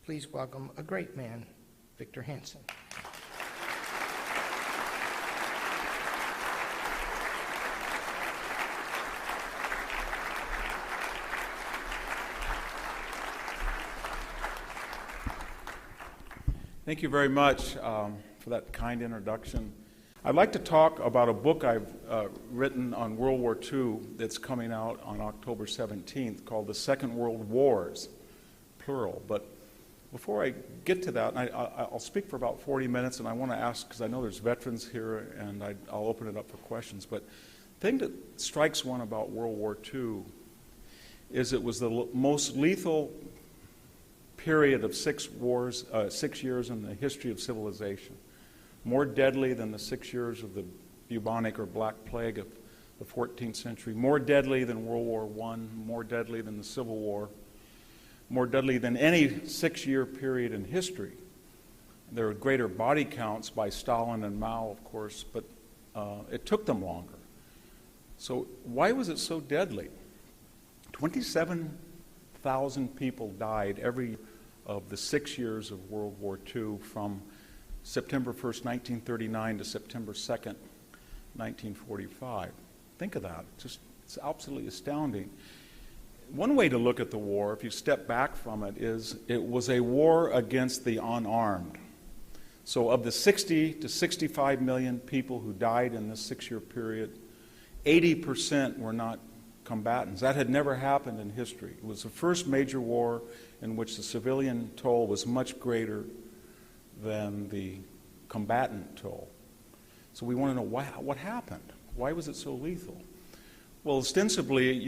Please welcome a great man, Victor Hanson. Thank you very much for that kind introduction. I'd like to talk about a book I've written on World War II that's coming out on October 17th called The Second World Wars, plural. But before I get to that, I'll speak for about 40 minutes, and I want to ask, because I know there's veterans here, and I'll open it up for questions. But the thing that strikes one about World War II is it was the most lethal period of 6 years in the history of civilization. More deadly than the 6 years of the bubonic or Black Plague of the 14th century, more deadly than World War I, more deadly than the Civil War, more deadly than any 6-year period in history. There are greater body counts by Stalin and Mao, of course, but it took them longer. So why was it so deadly? 27,000 people died every of the 6 years of World War II from September 1st, 1939 to September 2nd, 1945. Think of that. It's absolutely astounding. One way to look at the war, if you step back from it, is it was a war against the unarmed. So of the 60 to 65 million people who died in this 6-year period, 80% were not combatants. That had never happened in history. It was the first major war in which the civilian toll was much greater than the combatant toll. So we want to know what happened. Why was it so lethal? Well, ostensibly,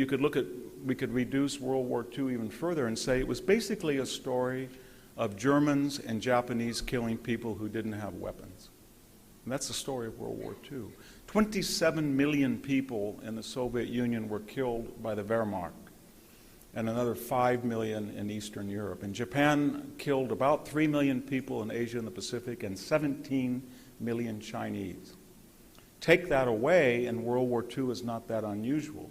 we could reduce World War II even further and say it was basically a story of Germans and Japanese killing people who didn't have weapons. And that's the story of World War II. 27 million people in the Soviet Union were killed by the Wehrmacht, and another 5 million in Eastern Europe. And Japan killed about 3 million people in Asia and the Pacific and 17 million Chinese. Take that away, and World War II is not that unusual.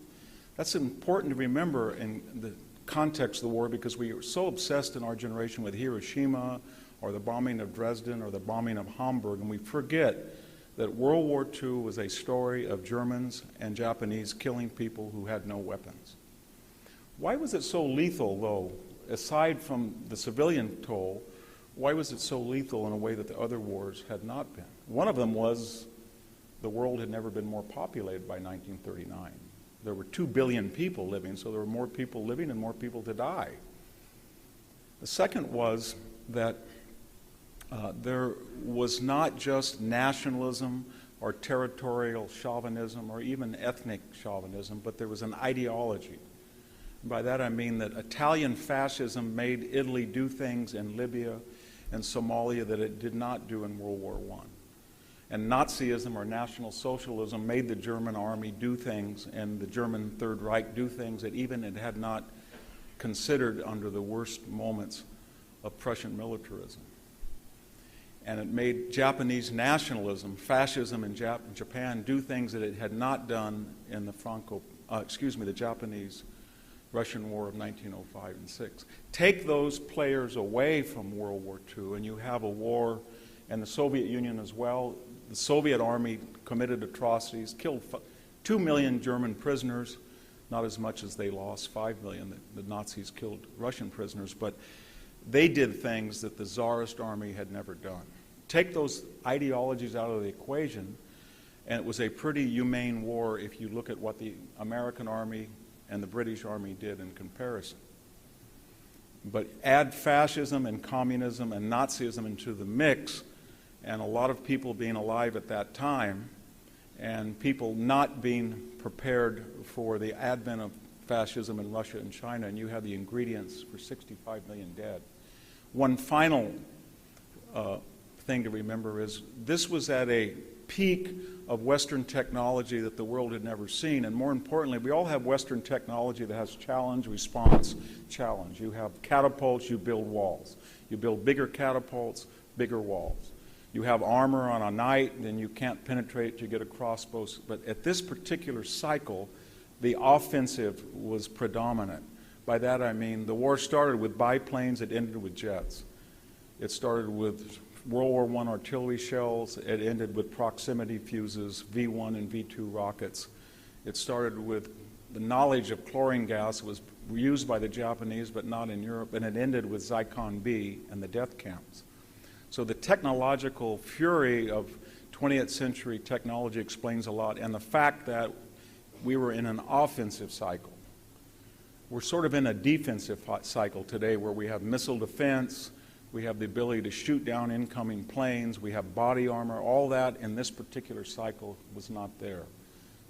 That's important to remember in the context of the war, because we are so obsessed in our generation with Hiroshima or the bombing of Dresden or the bombing of Hamburg, and we forget that World War II was a story of Germans and Japanese killing people who had no weapons. Why was it so lethal, though? Aside from the civilian toll, why was it so lethal in a way that the other wars had not been? One of them was the world had never been more populated by 1939. There were 2 billion people living, so there were more people living and more people to die. The second was that there was not just nationalism or territorial chauvinism or even ethnic chauvinism, but there was an ideology. By that I mean that Italian fascism made Italy do things in Libya and Somalia that it did not do in World War I. And Nazism or National Socialism made the German army do things, and the German Third Reich do things that even it had not considered under the worst moments of Prussian militarism. And it made Japanese nationalism, fascism in Japan, do things that it had not done in the Japanese-Russian War of 1905 and 6. Take those players away from World War II, and you have a war, and the Soviet Union as well. The Soviet army committed atrocities, killed 2 million German prisoners, not as much as they lost, 5 million. The Nazis killed Russian prisoners, but they did things that the Tsarist army had never done. Take those ideologies out of the equation, and it was a pretty humane war if you look at what the American army and the British army did in comparison. But add fascism and communism and Nazism into the mix, and a lot of people being alive at that time, and people not being prepared for the advent of fascism in Russia and China, and you have the ingredients for 65 million dead. One final thing to remember is this was at a peak of Western technology that the world had never seen, and more importantly, we all have Western technology that has challenge, response, challenge. You have catapults, you build walls. You build bigger catapults, bigger walls. You have armor on a knight, then you can't penetrate, you get a crossbow. But at this particular cycle, the offensive was predominant. By that I mean the war started with biplanes, it ended with jets. It started with World War I artillery shells. It ended with proximity fuses, V-1 and V-2 rockets. It started with the knowledge of chlorine gas was used by the Japanese but not in Europe, and it ended with Zyklon B and the death camps. So the technological fury of 20th century technology explains a lot, and the fact that we were in an offensive cycle. We're sort of in a defensive cycle today where we have missile defense, we have the ability to shoot down incoming planes, we have body armor. All that in this particular cycle was not there.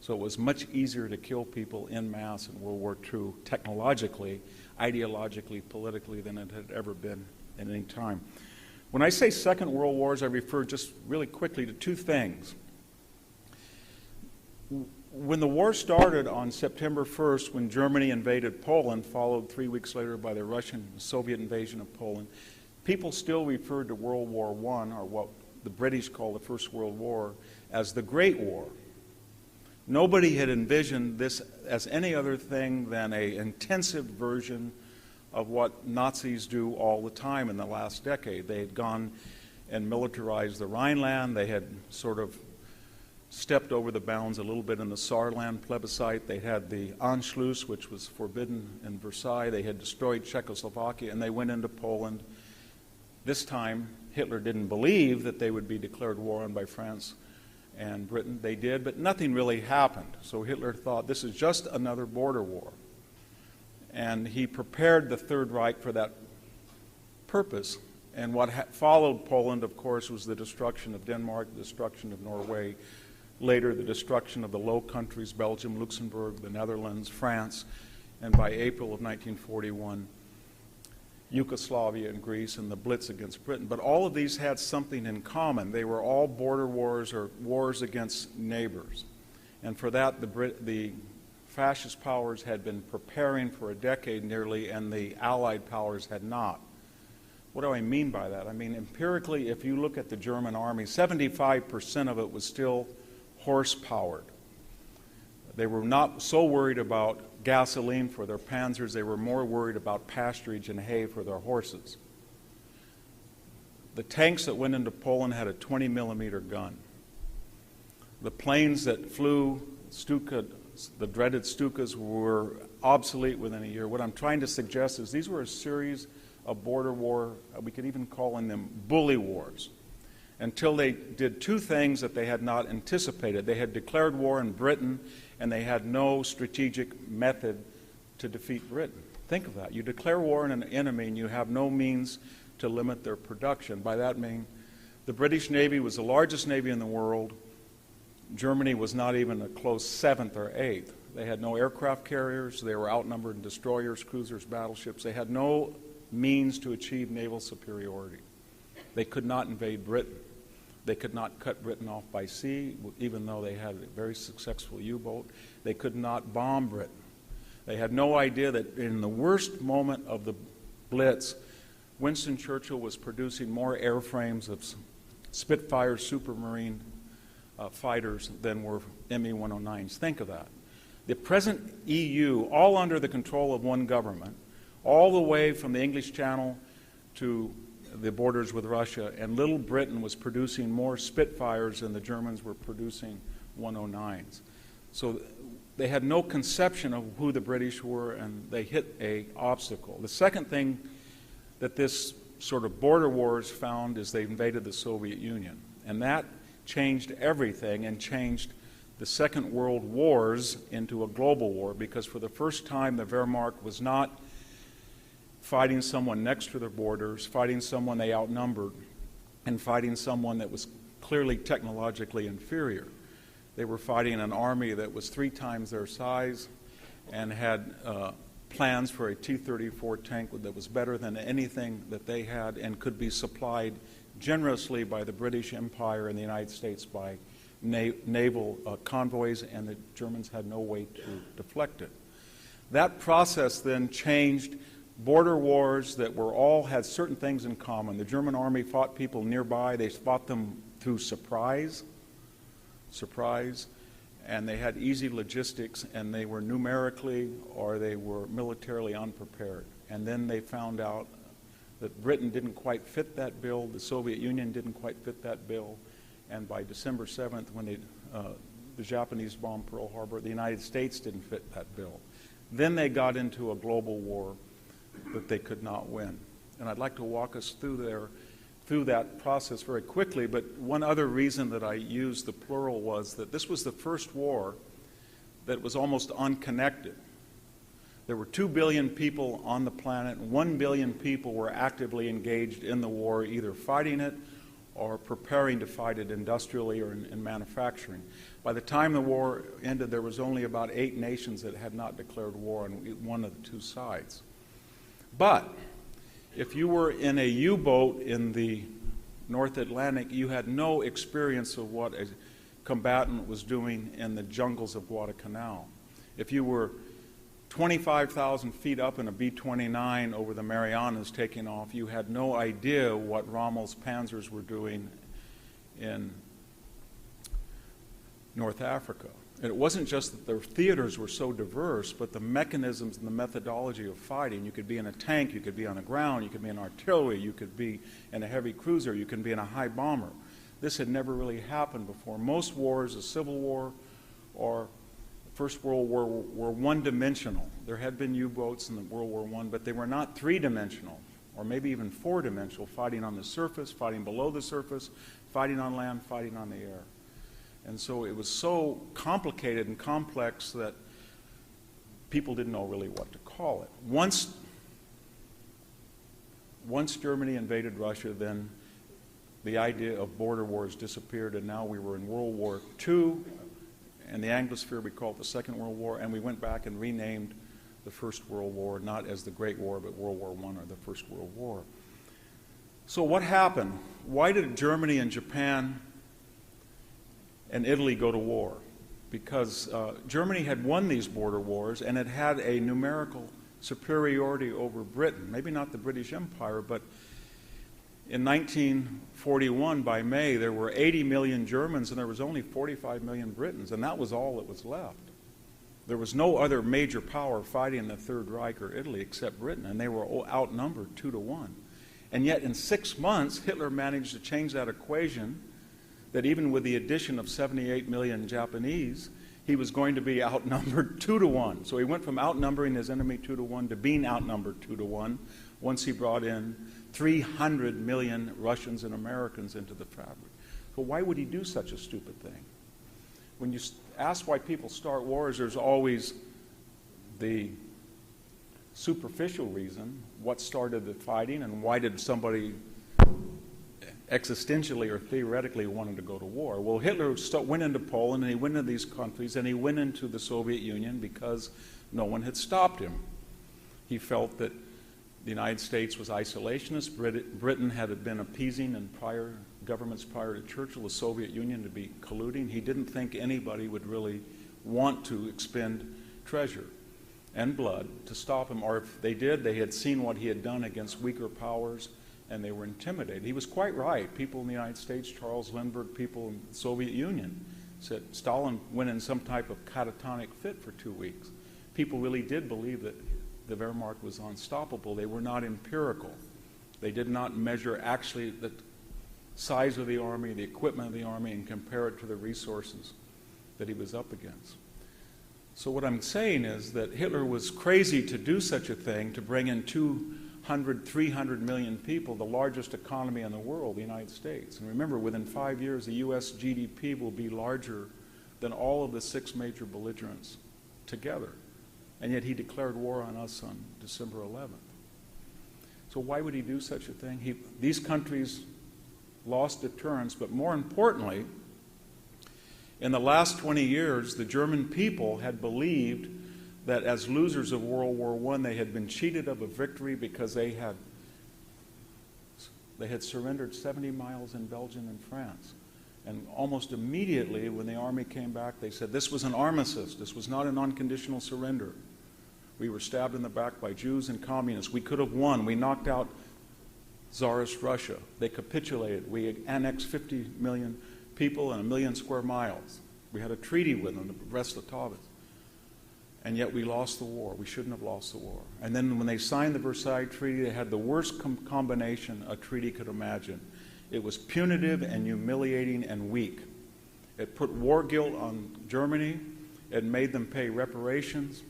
So it was much easier to kill people en masse in World War II, technologically, ideologically, politically, than it had ever been at any time. When I say Second World Wars, I refer just really quickly to two things. When the war started on September 1st, when Germany invaded Poland, followed 3 weeks later by the Russian Soviet invasion of Poland, people still referred to World War I, or what the British call the First World War, as the Great War. Nobody had envisioned this as any other thing than an intensive version of what Nazis do all the time in the last decade. They had gone and militarized the Rhineland. They had sort of stepped over the bounds a little bit in the Saarland plebiscite. They had the Anschluss, which was forbidden in Versailles. They had destroyed Czechoslovakia, and they went into Poland. This time, Hitler didn't believe that they would be declared war on by France and Britain. They did, but nothing really happened. So Hitler thought this is just another border war. And he prepared the Third Reich for that purpose. And what followed Poland, of course, was the destruction of Denmark, the destruction of Norway, later the destruction of the Low Countries, Belgium, Luxembourg, the Netherlands, France, and by April of 1941, Yugoslavia and Greece, and the Blitz against Britain. But all of these had something in common. They were all border wars or wars against neighbors. And for that, the fascist powers had been preparing for a decade nearly, and the Allied powers had not. What do I mean by that? I mean, empirically, if you look at the German army, 75% of it was still horse-powered. They were not so worried about gasoline for their panzers, they were more worried about pasturage and hay for their horses. The tanks that went into Poland had a 20-millimeter gun. The planes that flew, Stuka, the dreaded Stukas, were obsolete within a year. What I'm trying to suggest is these were a series of border war, we could even call them bully wars, until they did two things that they had not anticipated. They had declared war in Britain, and they had no strategic method to defeat Britain. Think of that. You declare war on an enemy, and you have no means to limit their production. By that I mean the British Navy was the largest navy in the world. Germany was not even a close 7th or 8th. They had no aircraft carriers. They were outnumbered in destroyers, cruisers, battleships. They had no means to achieve naval superiority. They could not invade Britain. They could not cut Britain off by sea, even though they had a very successful U-boat. They could not bomb Britain. They had no idea that in the worst moment of the Blitz, Winston Churchill was producing more airframes of Spitfire Supermarine fighters than were Me-109s. Think of that. The present EU, all under the control of one government, all the way from the English Channel to the borders with Russia, and little Britain was producing more Spitfires than the Germans were producing 109s. So they had no conception of who the British were, and they hit an obstacle. The second thing that this sort of border wars found is they invaded the Soviet Union, and that changed everything and changed the Second World Wars into a global war, because for the first time the Wehrmacht was not fighting someone next to their borders, fighting someone they outnumbered, and fighting someone that was clearly technologically inferior. They were fighting an army that was 3 times their size and had plans for a T-34 tank that was better than anything that they had and could be supplied generously by the British Empire and the United States by naval convoys, and the Germans had no way to deflect it. That process then changed border wars that were all had certain things in common. The German army fought people nearby. They fought them through surprise, and they had easy logistics, and they were numerically or they were militarily unprepared. And then they found out that Britain didn't quite fit that bill, the Soviet Union didn't quite fit that bill, and by December 7th, when the Japanese bombed Pearl Harbor, the United States didn't fit that bill. Then they got into a global war that they could not win. And I'd like to walk us through that process very quickly, but one other reason that I used the plural was that this was the first war that was almost unconnected. There were 2 billion people on the planet, and 1 billion people were actively engaged in the war, either fighting it or preparing to fight it industrially or in manufacturing. By the time the war ended, there was only about 8 nations that had not declared war on one of the two sides. But if you were in a U-boat in the North Atlantic, you had no experience of what a combatant was doing in the jungles of Guadalcanal. If you were 25,000 feet up in a B-29 over the Marianas taking off, you had no idea what Rommel's panzers were doing in North Africa. And it wasn't just that their theaters were so diverse, but the mechanisms and the methodology of fighting. You could be in a tank, you could be on the ground, you could be in artillery, you could be in a heavy cruiser, you could be in a high bomber. This had never really happened before. Most wars, a Civil War or First World War, were one-dimensional. There had been U-boats in the World War I, but they were not three-dimensional, or maybe even four-dimensional, fighting on the surface, fighting below the surface, fighting on land, fighting on the air. And so it was so complicated and complex that people didn't know really what to call it. Once Germany invaded Russia, then the idea of border wars disappeared, and now we were in World War II. In the Anglosphere, we call it the Second World War, and we went back and renamed the First World War, not as the Great War, but World War I or the First World War. So what happened? Why did Germany and Japan and Italy go to war? Because Germany had won these border wars, and it had a numerical superiority over Britain. Maybe not the British Empire, but in 1941, by May, there were 80 million Germans, and there was only 45 million Britons, and that was all that was left. There was no other major power fighting the Third Reich or Italy except Britain, and they were outnumbered 2-1. And yet, in 6 months, Hitler managed to change that equation, that even with the addition of 78 million Japanese, he was going to be outnumbered 2-1. So he went from outnumbering his enemy 2-1 to being outnumbered 2-1 once he brought in 300 million Russians and Americans into the fabric. So why would he do such a stupid thing? When you ask why people start wars, there's always the superficial reason. What started the fighting, and why did somebody existentially or theoretically wanted to go to war? Well, Hitler went into Poland, and he went into these countries, and he went into the Soviet Union because no one had stopped him. He felt that the United States was isolationist. Britain had been appeasing in governments prior to Churchill, the Soviet Union to be colluding. He didn't think anybody would really want to expend treasure and blood to stop him, or if they did, they had seen what he had done against weaker powers, and they were intimidated. He was quite right. People in the United States, Charles Lindbergh, people in the Soviet Union said Stalin went in some type of catatonic fit for 2 weeks. People really did believe that the Wehrmacht was unstoppable. They were not empirical. They did not measure actually the size of the army, the equipment of the army, and compare it to the resources that he was up against. So what I'm saying is that Hitler was crazy to do such a thing, to bring in 200, 300 million people, the largest economy in the world, the United States. And remember, within 5 years, the U.S. GDP will be larger than all of the 6 major belligerents together. And yet he declared war on us on December 11th. So why would he do such a thing? These countries lost deterrence, but more importantly, in the last 20 years, the German people had believed that as losers of World War I, they had been cheated of a victory because they had surrendered 70 miles in Belgium and France. And almost immediately, when the army came back, they said, this was an armistice. This was not an unconditional surrender. We were stabbed in the back by Jews and communists. We could have won. We knocked out Tsarist Russia. They capitulated. We annexed 50 million people and 1 million square miles. We had a treaty with them, the Brest-Litovsk. And yet we lost the war. We shouldn't have lost the war. And then when they signed the Versailles Treaty, they had the worst combination a treaty could imagine. It was punitive and humiliating and weak. It put war guilt on Germany. It made them pay reparations.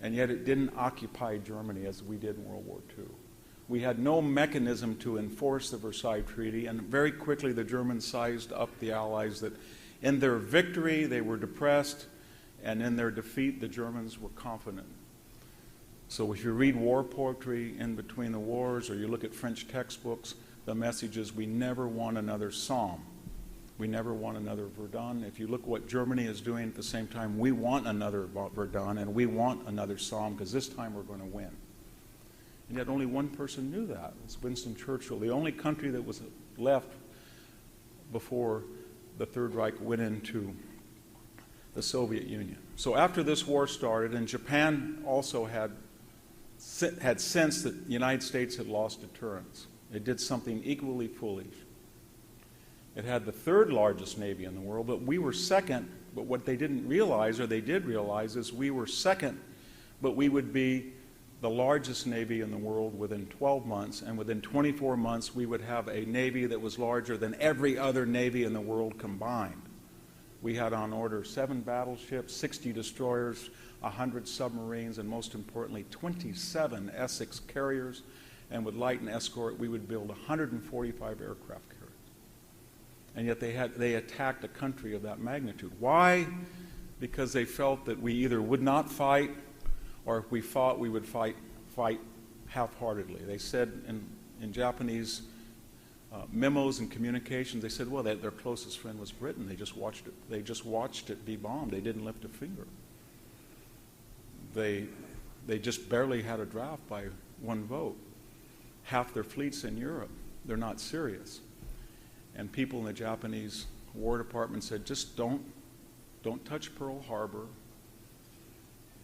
And yet it didn't occupy Germany as we did in World War II. We had no mechanism to enforce the Versailles Treaty, and very quickly the Germans sized up the Allies that in their victory they were depressed, and in their defeat the Germans were confident. So if you read war poetry in between the wars, or you look at French textbooks, the message is we never want another Somme. We never want another Verdun. If you look what Germany is doing at the same time, we want another Verdun and we want another Somme because this time we're going to win. And yet only one person knew that. It's Winston Churchill, the only country that was left before the Third Reich went into the Soviet Union. So after this war started, and Japan also had sensed that the United States had lost deterrence. It did something equally foolish. It had the third largest navy in the world, but we were second. But what they didn't realize, or they did realize, is we were second, but we would be the largest navy in the world within 12 months, and within 24 months we would have a navy that was larger than every other navy in the world combined. We had on order 7 battleships, 60 destroyers, 100 submarines, and most importantly 27 Essex carriers, and with light and escort we would build 145 aircraft carriers. And yet they attacked a country of that magnitude. Why? Because they felt that we either would not fight, or if we fought, we would fight half-heartedly. They said in Japanese memos and communications, they said, well, their closest friend was Britain. They just watched it be bombed. They didn't lift a finger. They just barely had a draft by one vote. Half their fleet's in Europe. They're not serious. And people in the Japanese War Department said, just don't touch Pearl Harbor,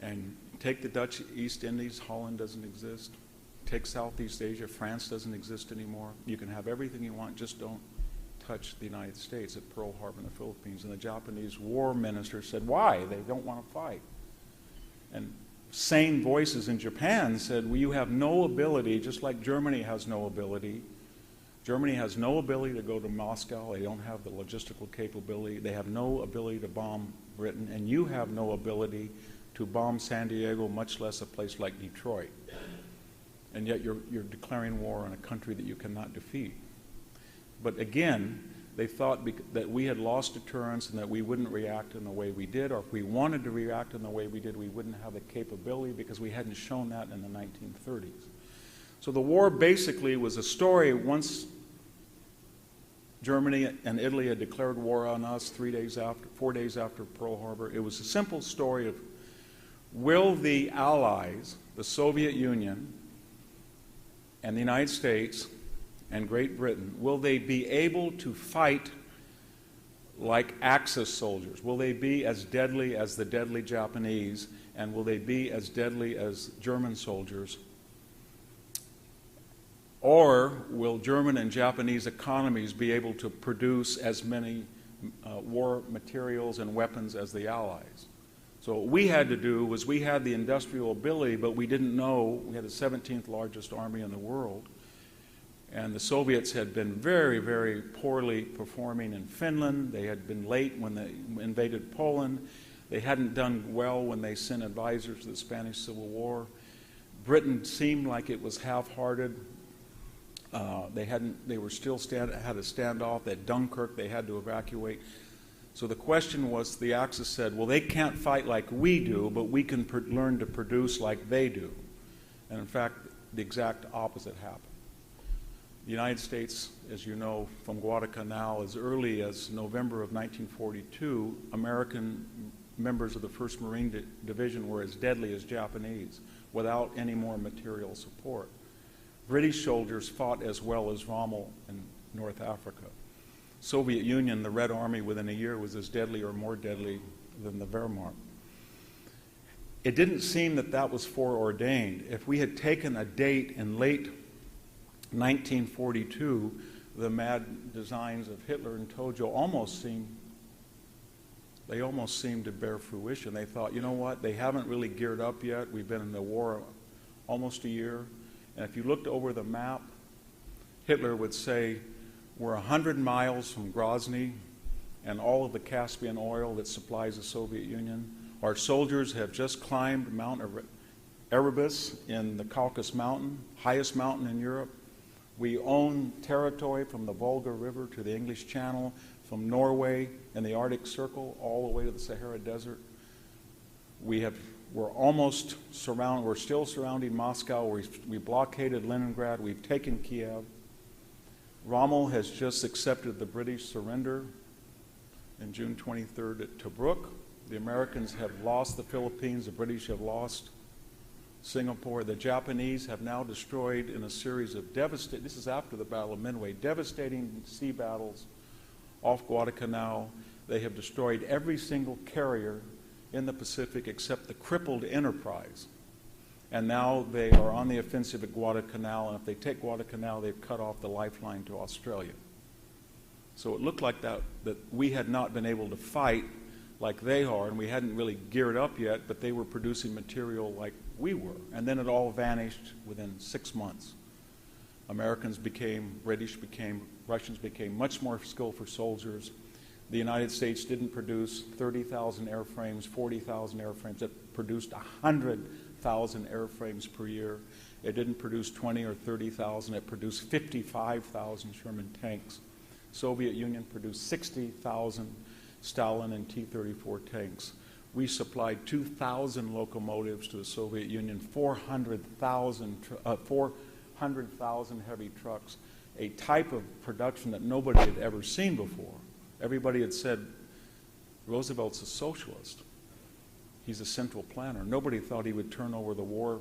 and take the Dutch East Indies. Holland doesn't exist. Take Southeast Asia. France doesn't exist anymore. You can have everything you want, just don't touch the United States at Pearl Harbor in the Philippines. And the Japanese war minister said, why? They don't want to fight. And sane voices in Japan said, well, you have no ability, just like Germany has no ability. Germany has no ability to go to Moscow. They don't have the logistical capability. They have no ability to bomb Britain. And you have no ability to bomb San Diego, much less a place like Detroit. And yet you're declaring war on a country that you cannot defeat. But again, they thought that we had lost deterrence and that we wouldn't react in the way we did, or if we wanted to react in the way we did, we wouldn't have the capability because we hadn't shown that in the 1930s. So the war basically was a story. Once Germany and Italy had declared war on us 4 days after Pearl Harbor, it was a simple story of, will the Allies, the Soviet Union, and the United States, and Great Britain, will they be able to fight like Axis soldiers? Will they be as deadly as the deadly Japanese, and will they be as deadly as German soldiers? Or will German and Japanese economies be able to produce as many war materials and weapons as the Allies? So what we had to do was we had the industrial ability, but we didn't know. We had the 17th largest army in the world. And the Soviets had been very, very poorly performing in Finland. They had been late when they invaded Poland. They hadn't done well when they sent advisors to the Spanish Civil War. Britain seemed like it was half-hearted. They were still had a standoff. At Dunkirk, they had to evacuate. So the question was, the Axis said, well, they can't fight like we do, but we can learn to produce like they do. And in fact, the exact opposite happened. The United States, as you know, from Guadalcanal, as early as November of 1942, American members of the 1st Marine Division were as deadly as Japanese, without any more material support. British soldiers fought as well as Rommel in North Africa. Soviet Union, the Red Army, within a year was as deadly or more deadly than the Wehrmacht. It didn't seem that that was foreordained. If we had taken a date in late 1942, the mad designs of Hitler and Tojo almost seemed they almost seemed to bear fruition. They thought, you know what, they haven't really geared up yet. We've been in the war almost a year. And if you looked over the map, Hitler would say, we're 100 miles from Grozny and all of the Caspian oil that supplies the Soviet Union. Our soldiers have just climbed Mount Erebus in the Caucasus Mountain, highest mountain in Europe. We own territory from the Volga River to the English Channel, from Norway and the Arctic Circle all the way to the Sahara Desert. We're almost surrounded, we're still surrounding Moscow. We blockaded Leningrad, we've taken Kiev. Rommel has just accepted the British surrender in June 23rd at Tobruk. The Americans have lost the Philippines, the British have lost Singapore. The Japanese have now destroyed in a series of devastating, this is after the Battle of Midway, devastating sea battles off Guadalcanal. They have destroyed every single carrier in the Pacific except the crippled Enterprise. And now they are on the offensive at Guadalcanal, and if they take Guadalcanal, they've cut off the lifeline to Australia. So it looked like that we had not been able to fight like they are, and we hadn't really geared up yet, but they were producing material like we were. And then it all vanished within 6 months. Americans became, British became, Russians became much more skillful soldiers. The United States didn't produce 30,000 airframes, 40,000 airframes. It produced 100,000 airframes per year. It didn't produce 20 or 30,000. It produced 55,000 Sherman tanks. Soviet Union produced 60,000 Stalin and T-34 tanks. We supplied 2,000 locomotives to the Soviet Union, 400,000 heavy trucks, a type of production that nobody had ever seen before. Everybody had said, Roosevelt's a socialist. He's a central planner. Nobody thought he would turn over the war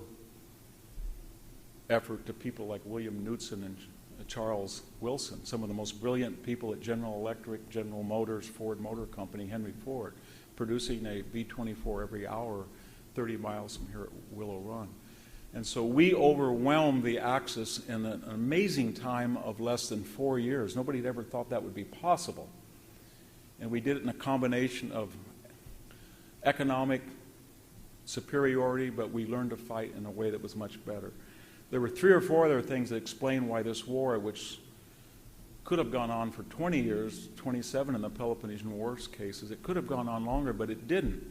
effort to people like William Knudsen and Charles Wilson, some of the most brilliant people at General Electric, General Motors, Ford Motor Company, Henry Ford, producing a B-24 every hour 30 miles from here at Willow Run. And so we overwhelmed the Axis in an amazing time of less than 4 years. Nobody had ever thought that would be possible. And we did it in a combination of economic superiority, but we learned to fight in a way that was much better. There were 3 or 4 other things that explain why this war, which could have gone on for 20 years, 27 in the Peloponnesian War's cases, it could have gone on longer, but it didn't.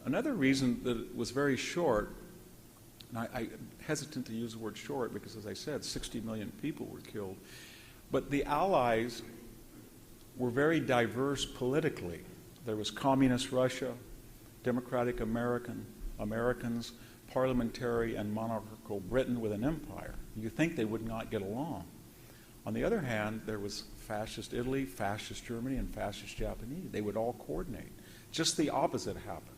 Another reason that it was very short, and I'm hesitant to use the word short because, as I said, 60 million people were killed, but the Allies were very diverse politically. There was communist Russia, democratic Americans, parliamentary and monarchical Britain with an empire. You think they would not get along. On the other hand, there was fascist Italy, fascist Germany, and fascist Japanese. They would all coordinate. Just the opposite happened.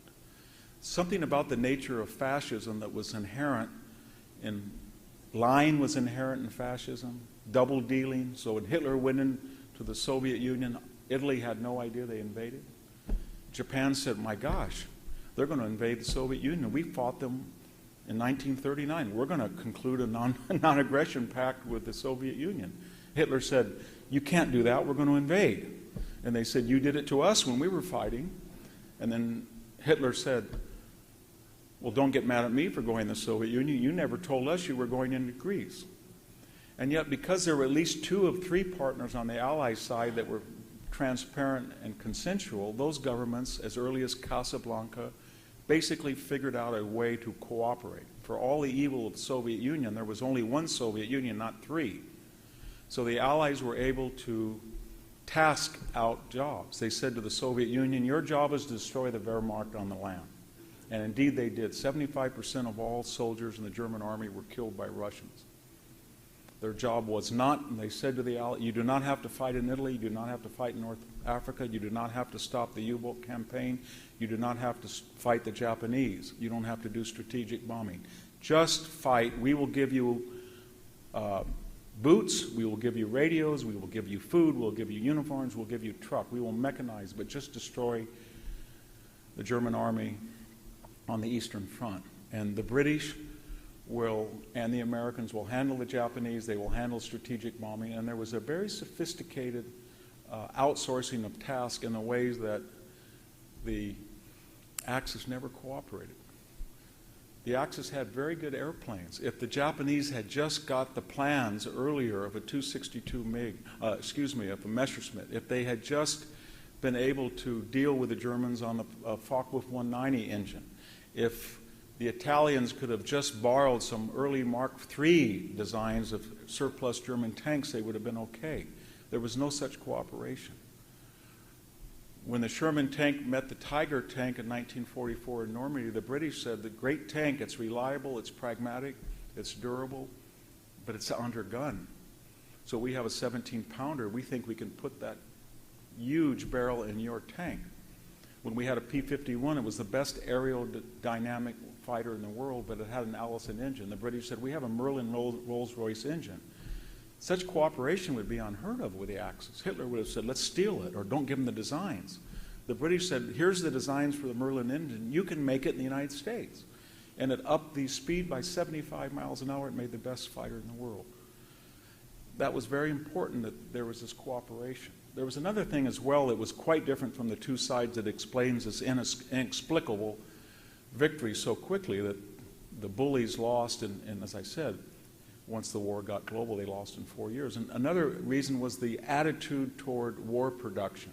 Something about the nature of fascism that was inherent in, lying was inherent in fascism, double dealing. So when Hitler went into the Soviet Union, Italy had no idea they invaded. Japan said, my gosh, they're going to invade the Soviet Union. We fought them in 1939. We're going to conclude a non-aggression pact with the Soviet Union. Hitler said, you can't do that. We're going to invade. And they said, you did it to us when we were fighting. And then Hitler said, well, don't get mad at me for going to the Soviet Union. You never told us you were going into Greece. And yet, because there were at least 2 of 3 partners on the Allied side that were transparent and consensual, those governments, as early as Casablanca, basically figured out a way to cooperate. For all the evil of the Soviet Union, there was only one Soviet Union, not 3. So the Allies were able to task out jobs. They said to the Soviet Union, your job is to destroy the Wehrmacht on the land. And indeed they did. 75% of all soldiers in the German army were killed by Russians. Their job was not, and they said to the Allies, you do not have to fight in Italy, you do not have to fight in North Africa, you do not have to stop the U-boat campaign, you do not have to fight the Japanese, you don't have to do strategic bombing. Just fight. We will give you boots, we will give you radios, we will give you food, we'll give you uniforms, we'll give you truck, we will mechanize, but just destroy the German army on the Eastern Front. And the British and the Americans will handle the Japanese, they will handle strategic bombing, and there was a very sophisticated outsourcing of tasks in the ways that the Axis never cooperated. The Axis had very good airplanes. If the Japanese had just got the plans earlier of a 262 MiG, of a Messerschmitt, if they had just been able to deal with the Germans on the Focke-Wulf 190 engine, if the Italians could have just borrowed some early Mark III designs of surplus German tanks, they would have been okay. There was no such cooperation. When the Sherman tank met the Tiger tank in 1944 in Normandy, the British said, the great tank, it's reliable, it's pragmatic, it's durable, but it's under gun. So we have a 17-pounder. We think we can put that huge barrel in your tank. When we had a P-51, it was the best aerodynamic fighter in the world, but it had an Allison engine. The British said, we have a Merlin Rolls-Royce engine. Such cooperation would be unheard of with the Axis. Hitler would have said, let's steal it, or don't give them the designs. The British said, here's the designs for the Merlin engine. You can make it in the United States. And it upped the speed by 75 miles an hour. It made the best fighter in the world. That was very important that there was this cooperation. There was another thing as well that was quite different from the two sides that explains this inexplicable victory so quickly, that the bullies lost, and as I said, once the war got global, they lost in 4 years. And another reason was the attitude toward war production.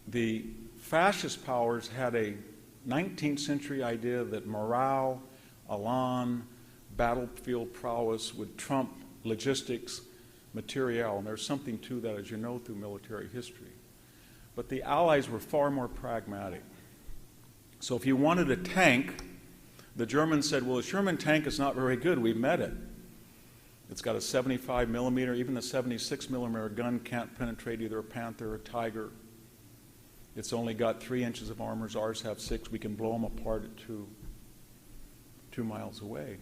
The fascist powers had a 19th century idea that morale, elan, battlefield prowess would trump logistics, materiel, and there's something to that, as you know, through military history. But the Allies were far more pragmatic. So if you wanted a tank, the Germans said, well, a Sherman tank is not very good. We met it. It's got a 75 millimeter, even the 76 millimeter gun can't penetrate either a Panther or a Tiger. It's only got 3 inches of armor. Ours have 6. We can blow them apart at 2 miles away.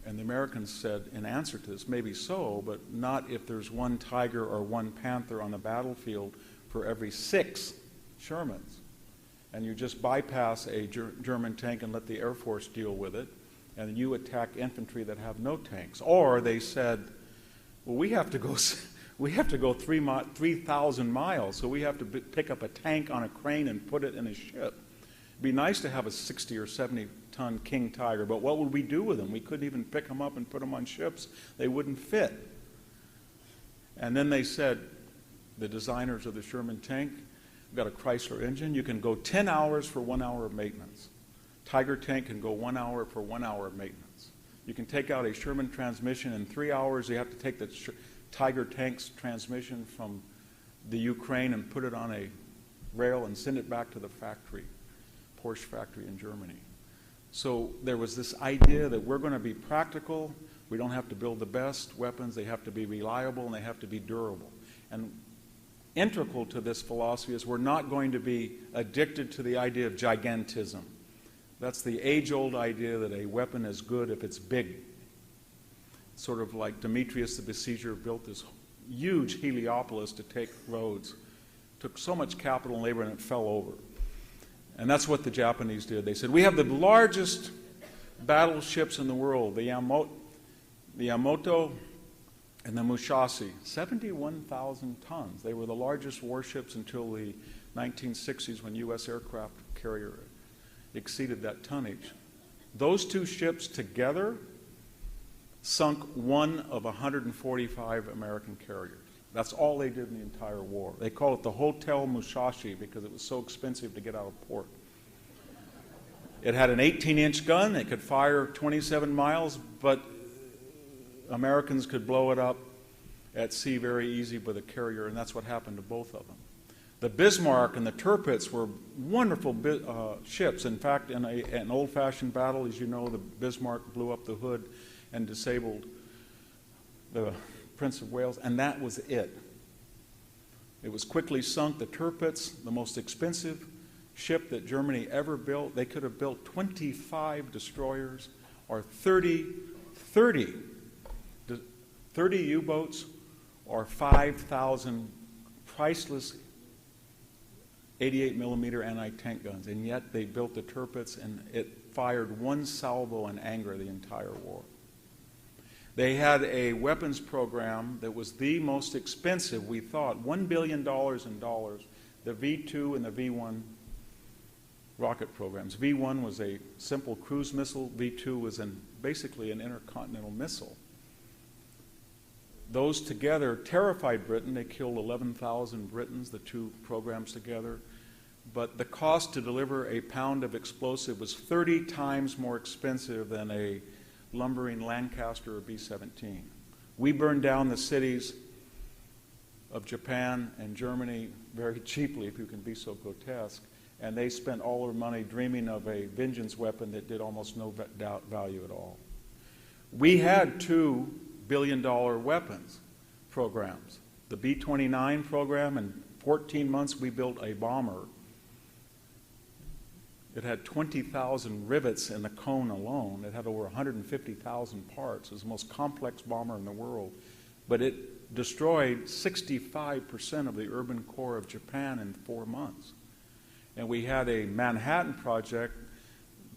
And the Americans said, in answer to this, maybe so, but not if there's 1 Tiger or 1 Panther on the battlefield for every 6 Shermans. And you just bypass a German tank and let the Air Force deal with it, and you attack infantry that have no tanks. Or they said, well, we have to go 3,000 miles, so we have to pick up a tank on a crane and put it in a ship. It'd be nice to have a 60 or 70-ton King Tiger, but what would we do with them? We couldn't even pick them up and put them on ships. They wouldn't fit. And then they said, the designers of the Sherman tank, we've got a Chrysler engine. You can go 10 hours for 1 hour of maintenance. Tiger tank can go 1 hour for 1 hour of maintenance. You can take out a Sherman transmission in 3 hours. You have to take the Tiger tank's transmission from the Ukraine and put it on a rail and send it back to the factory, Porsche factory in Germany. So there was this idea that we're going to be practical. We don't have to build the best weapons. They have to be reliable and they have to be durable. And integral to this philosophy is we're not going to be addicted to the idea of gigantism. That's the age-old idea that a weapon is good if it's big. Sort of like Demetrius the Besieger built this huge Heliopolis to take Rhodes. Took so much capital and labor and it fell over. And that's what the Japanese did. They said, we have the largest battleships in the world, the Yamamoto and the Musashi, 71,000 tons. They were the largest warships until the 1960s when U.S. aircraft carrier exceeded that tonnage. Those two ships together sunk one of 145 American carriers. That's all they did in the entire war. They call it the Hotel Musashi because it was so expensive to get out of port. It had an 18-inch gun. It could fire 27 miles, but Americans could blow it up at sea very easy with a carrier, and that's what happened to both of them. The Bismarck and the Tirpitz were wonderful ships. In fact, in an old-fashioned battle, as you know, the Bismarck blew up the hood and disabled the Prince of Wales, and that was it. It was quickly sunk. The Tirpitz, the most expensive ship that Germany ever built, they could have built 25 destroyers or 30 U-boats or 5,000 priceless 88-millimeter anti-tank guns, and yet they built the Tirpitz, and it fired one salvo in anger the entire war. They had a weapons program that was the most expensive, we thought, $1 billion in dollars the V-2 and the V-1 rocket programs. V-1 was a simple cruise missile. V-2 was basically an intercontinental missile. Those together terrified Britain. They killed 11,000 Britons, the two programs together. But the cost to deliver a pound of explosive was 30 times more expensive than a lumbering Lancaster or B-17. We burned down the cities of Japan and Germany very cheaply, if you can be so grotesque, and they spent all their money dreaming of a vengeance weapon that did almost no value at all. We had $2 billion weapons programs. The B-29 program, in 14 months we built a bomber. It had 20,000 rivets in the cone alone. It had over 150,000 parts. It was the most complex bomber in the world. But it destroyed 65% of the urban core of Japan in 4 months. And we had a Manhattan project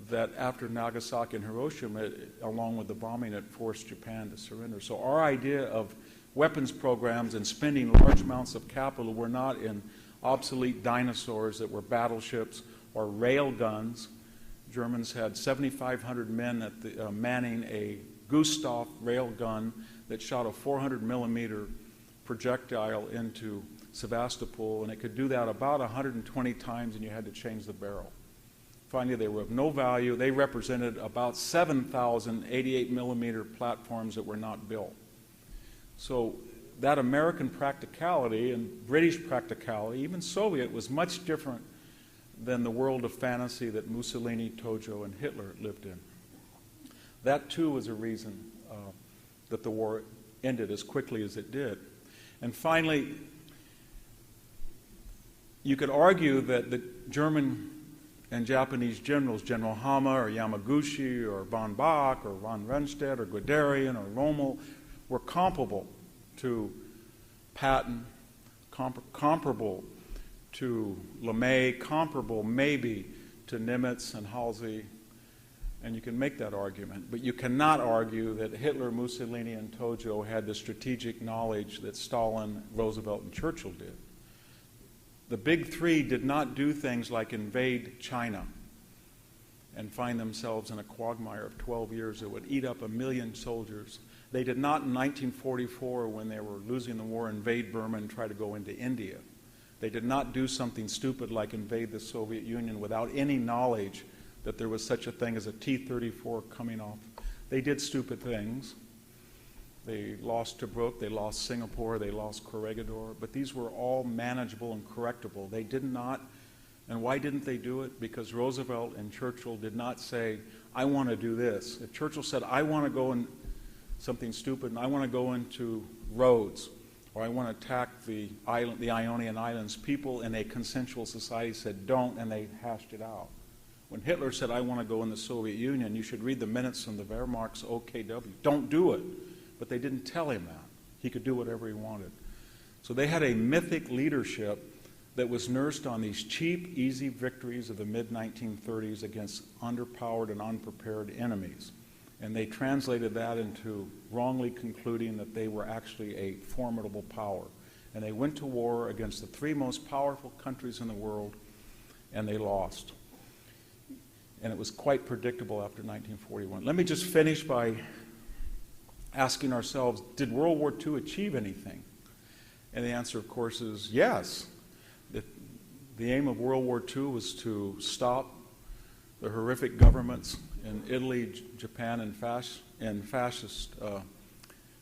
that after Nagasaki and Hiroshima, along with the bombing, it forced Japan to surrender. So our idea of weapons programs and spending large amounts of capital were not in obsolete dinosaurs that were battleships or rail guns. Germans had 7,500 men at the, manning a Gustav rail gun that shot a 400 millimeter projectile into Sevastopol, and it could do that about 120 times, and you had to change the barrel. Finally, they were of no value. They represented about 7,000 88 millimeter platforms that were not built. So that American practicality and British practicality, even Soviet, was much different than the world of fantasy that Mussolini, Tojo, and Hitler lived in. That, too, was a reason that the war ended as quickly as it did. And finally, you could argue that the German and Japanese generals, General Hama or Yamaguchi or von Bock or von Rundstedt or Guderian or Rommel, were comparable to Patton, comparable to LeMay, comparable maybe to Nimitz and Halsey, and you can make that argument. But you cannot argue that Hitler, Mussolini, and Tojo had the strategic knowledge that Stalin, Roosevelt, and Churchill did. The big three did not do things like invade China and find themselves in a quagmire of 12 years that would eat up 1 million soldiers. They did not in 1944, when they were losing the war, invade Burma and try to go into India. They did not do something stupid like invade the Soviet Union without any knowledge that there was such a thing as a T-34 coming off. They did stupid things. They lost Tobruk, they lost Singapore, they lost Corregidor, but these were all manageable and correctable. They did not, and why didn't they do it? Because Roosevelt and Churchill did not say, I want to do this. If Churchill said, I want to go in something stupid, and I want to go into Rhodes, or I want to attack the Ionian Islands, people in a consensual society said, don't, and they hashed it out. When Hitler said, I want to go in the Soviet Union, you should read the minutes from the Wehrmacht's OKW. Don't do it. But they didn't tell him that. He could do whatever he wanted. So they had a mythic leadership that was nursed on these cheap, easy victories of the mid-1930s against underpowered and unprepared enemies. And they translated that into wrongly concluding that they were actually a formidable power. And they went to war against the three most powerful countries in the world, and they lost. And it was quite predictable after 1941. Let me just finish by asking ourselves, did World War II achieve anything? And the answer, of course, is yes. The aim of World War II was to stop the horrific governments in Italy, Japan, and fascist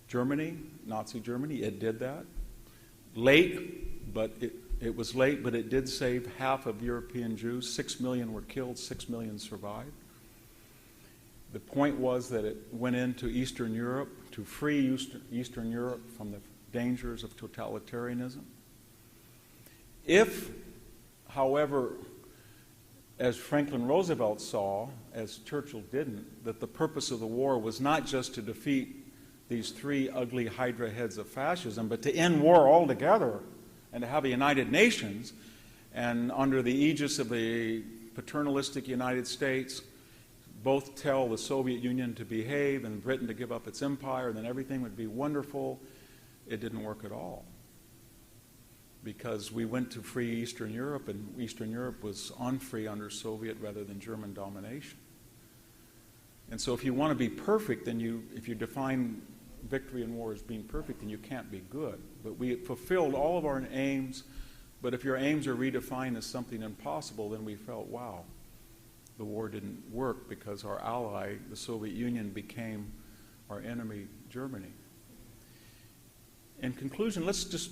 Germany, Nazi Germany. It did that. Late, but it was late, but it did save half of European Jews. 6 million were killed, 6 million survived. The point was that it went into Eastern Europe to free Eastern Europe from the dangers of totalitarianism. If, however, as Franklin Roosevelt saw, as Churchill didn't, that the purpose of the war was not just to defeat these three ugly hydra heads of fascism, but to end war altogether and to have a United Nations, and under the aegis of the paternalistic United States, both tell the Soviet Union to behave and Britain to give up its empire, and then everything would be wonderful. It didn't work at all. because we went to free Eastern Europe, and Eastern Europe was unfree under Soviet rather than German domination. And so if you want to be perfect, then if you define victory in war as being perfect, then you can't be good. But we fulfilled all of our aims, but if your aims are redefined as something impossible, then we felt, wow, the war didn't work because our ally, the Soviet Union, became our enemy, Germany. In conclusion, let's just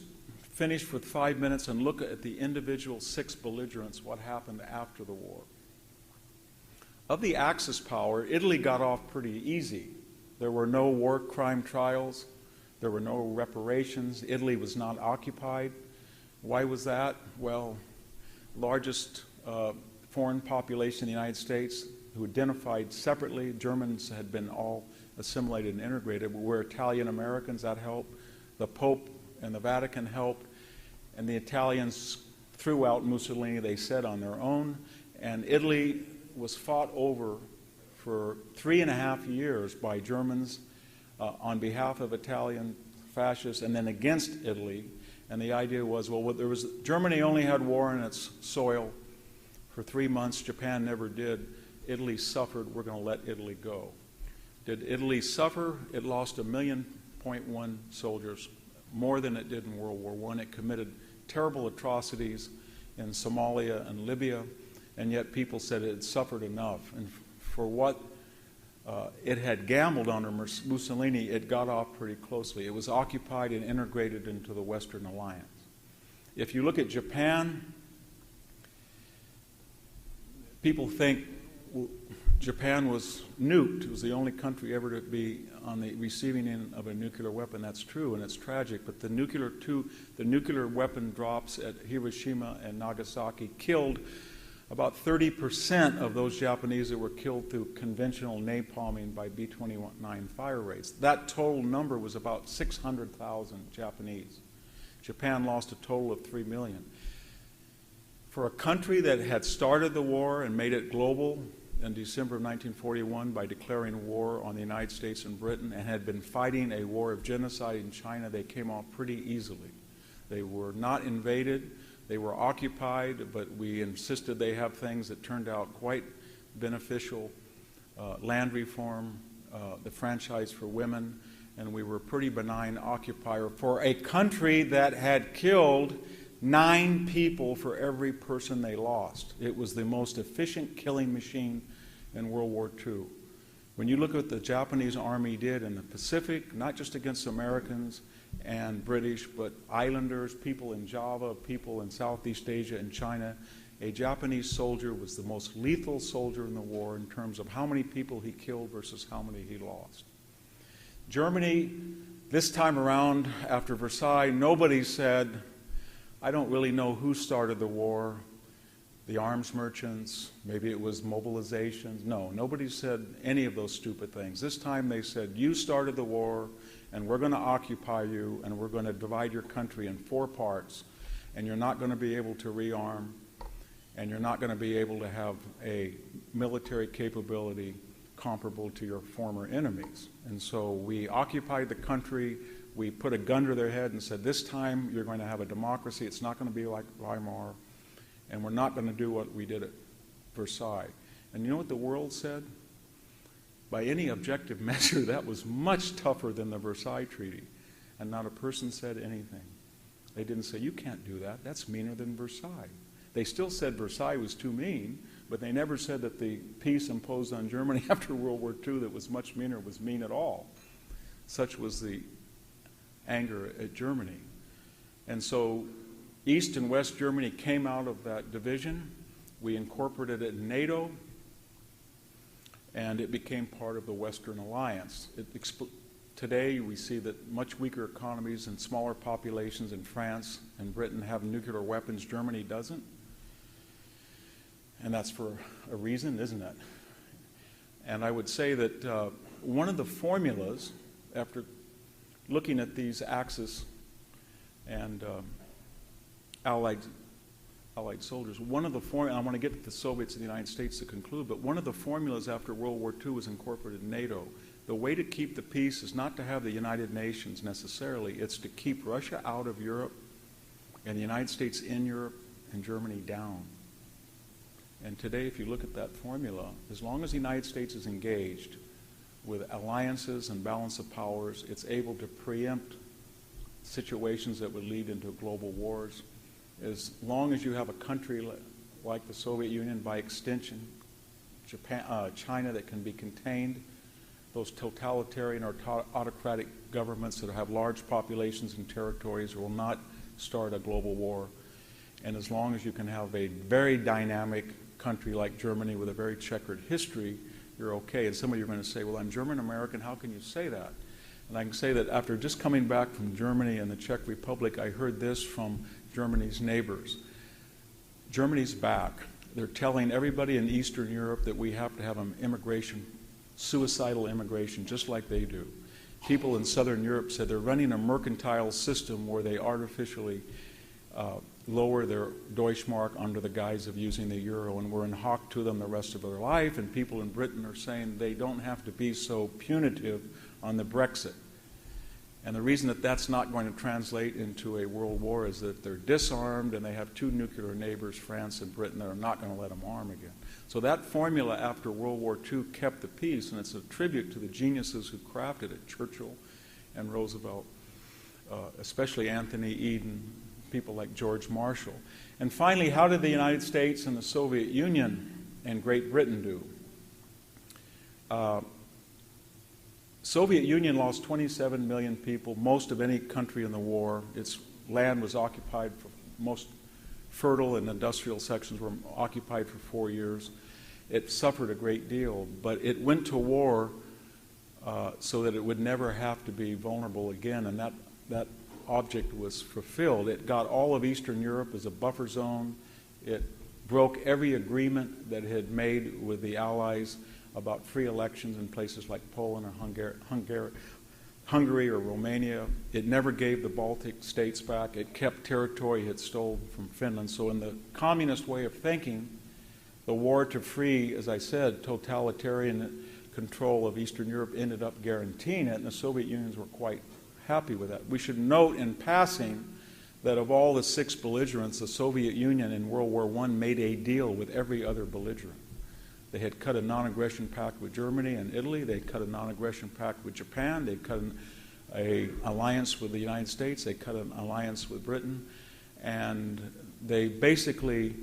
finish with 5 minutes and look at the individual 6 belligerents, what happened after the war. Of the Axis power, Italy got off pretty easy. There were no war crime trials. There were no reparations. Italy was not occupied. Why was that? Well, largest foreign population in the United States who identified separately. Germans had been all assimilated and integrated. We were Italian Americans, that helped. The Pope and the Vatican helped. And the Italians threw out Mussolini, they said, on their own. And Italy was fought over for 3.5 years by Germans on behalf of Italian fascists and then against Italy. And the idea was, well, Germany only had war on its soil for 3 months. Japan never did. Italy suffered. We're going to let Italy go. Did Italy suffer? It lost 1.1 million soldiers, more than it did in World War I. It committed terrible atrocities in Somalia and Libya, and yet people said it had suffered enough. And for what it had gambled under Mussolini, it got off pretty closely. It was occupied and integrated into the Western Alliance. If you look at Japan, people think Japan was nuked. It was the only country ever to be on the receiving end of a nuclear weapon. That's true, and it's tragic. But the nuclear weapon drops at Hiroshima and Nagasaki killed about 30% of those Japanese that were killed through conventional napalming by B-29 fire rates. That total number was about 600,000 Japanese. Japan lost a total of 3 million. For a country that had started the war and made it global in December of 1941 by declaring war on the United States and Britain and had been fighting a war of genocide in China, they came off pretty easily. They were not invaded. They were occupied, but we insisted they have things that turned out quite beneficial. Land reform, the franchise for women, and we were a pretty benign occupier for a country that had killed 9 people for every person they lost. It was the most efficient killing machine in World War II. When you look at what the Japanese army did in the Pacific, not just against Americans and British, but islanders, people in Java, people in Southeast Asia and China, a Japanese soldier was the most lethal soldier in the war in terms of how many people he killed versus how many he lost. Germany, this time around after Versailles, nobody said, I don't really know who started the war, the arms merchants, maybe it was mobilizations. No, nobody said any of those stupid things. This time they said, you started the war, and we're going to occupy you, and we're going to divide your country in 4 parts, and you're not going to be able to rearm, and you're not going to be able to have a military capability comparable to your former enemies. And so we occupied the country. We put a gun to their head and said, this time you're going to have a democracy. It's not going to be like Weimar. And we're not going to do what we did at Versailles. And you know what the world said? By any objective measure, that was much tougher than the Versailles Treaty. And not a person said anything. They didn't say, you can't do that. That's meaner than Versailles. They still said Versailles was too mean, but they never said that the peace imposed on Germany after World War II that was much meaner was mean at all. Such was the anger at Germany. And so East and West Germany came out of that division. We incorporated it in NATO, and it became part of the Western Alliance. Today we see that much weaker economies and smaller populations in France and Britain have nuclear weapons. Germany doesn't. And that's for a reason, isn't it? And I would say that one of the formulas, after looking at these Axis and Allied soldiers, one of the formulas, I want to get to the Soviets and the United States to conclude, but one of the formulas after World War II was incorporated in NATO. The way to keep the peace is not to have the United Nations necessarily, it's to keep Russia out of Europe and the United States in Europe and Germany down. And today, if you look at that formula, as long as the United States is engaged with alliances and balance of powers, it's able to preempt situations that would lead into global wars. As long as you have a country like the Soviet Union, by extension, China, that can be contained, those totalitarian or autocratic governments that have large populations and territories will not start a global war. And as long as you can have a very dynamic country like Germany with a very checkered history, you're okay. And some of you are going to say, well, I'm German American, how can you say that? And I can say that after just coming back from Germany and the Czech Republic, I heard this from Germany's neighbors. Germany's back. They're telling everybody in Eastern Europe that we have to have an immigration, suicidal immigration, just like they do. People in Southern Europe said they're running a mercantile system where they artificially lower their Deutschmark under the guise of using the euro, and we're in hock to them the rest of their life. And people in Britain are saying they don't have to be so punitive on the Brexit. And the reason that that's not going to translate into a world war is that they're disarmed and they have two nuclear neighbors, France and Britain, that are not going to let them arm again. So that formula after World War II kept the peace, and it's a tribute to the geniuses who crafted it, Churchill and Roosevelt, especially Anthony Eden, people like George Marshall. And finally, how did the United States and the Soviet Union and Great Britain do? Soviet Union lost 27 million people, most of any country in the war. Its land was occupied, for most fertile and industrial sections were occupied for 4 years. It suffered a great deal, but it went to war so that it would never have to be vulnerable again, and that object was fulfilled. It got all of Eastern Europe as a buffer zone. It broke every agreement that it had made with the Allies about free elections in places like Poland or Hungary or Romania. It never gave the Baltic states back. It kept territory it had stolen from Finland. So in the communist way of thinking, the war to free, as I said, totalitarian control of Eastern Europe ended up guaranteeing it, and the Soviet Unions were quite happy with that. We should note in passing that of all the 6 belligerents, the Soviet Union in World War I made a deal with every other belligerent. They had cut a non-aggression pact with Germany and Italy. They had cut a non-aggression pact with Japan. They cut an alliance with the United States. They cut an alliance with Britain. And they basically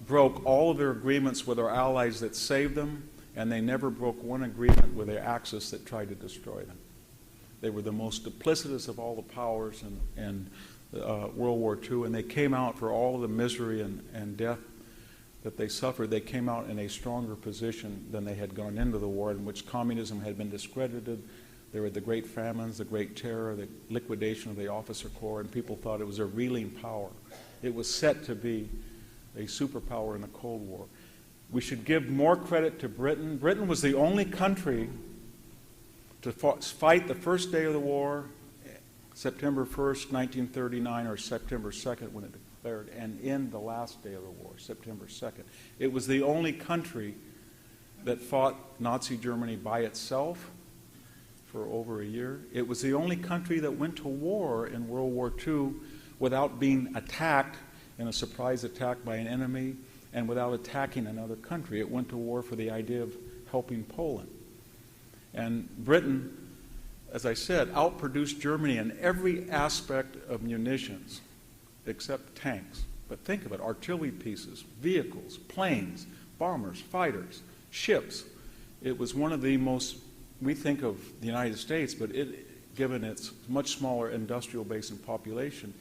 broke all of their agreements with our allies that saved them, and they never broke one agreement with their Axis that tried to destroy them. They were the most duplicitous of all the powers in World War II, and they came out for all of the misery and death that they suffered. They came out in a stronger position than they had gone into the war, in which communism had been discredited. There were the great famines, the great terror, the liquidation of the officer corps, and people thought it was a reeling power. It was set to be a superpower in the Cold War. We should give more credit to Britain. Britain was the only country to fight the first day of the war, September 1st, 1939, or September 2nd when it declared, and end the last day of the war, September 2nd. It was the only country that fought Nazi Germany by itself for over a year. It was the only country that went to war in World War II without being attacked in a surprise attack by an enemy and without attacking another country. It went to war for the idea of helping Poland. And Britain, as I said, outproduced Germany in every aspect of munitions except tanks. But think of it, artillery pieces, vehicles, planes, bombers, fighters, ships. It was one of the most, we think of the United States, but given its much smaller industrial base and population,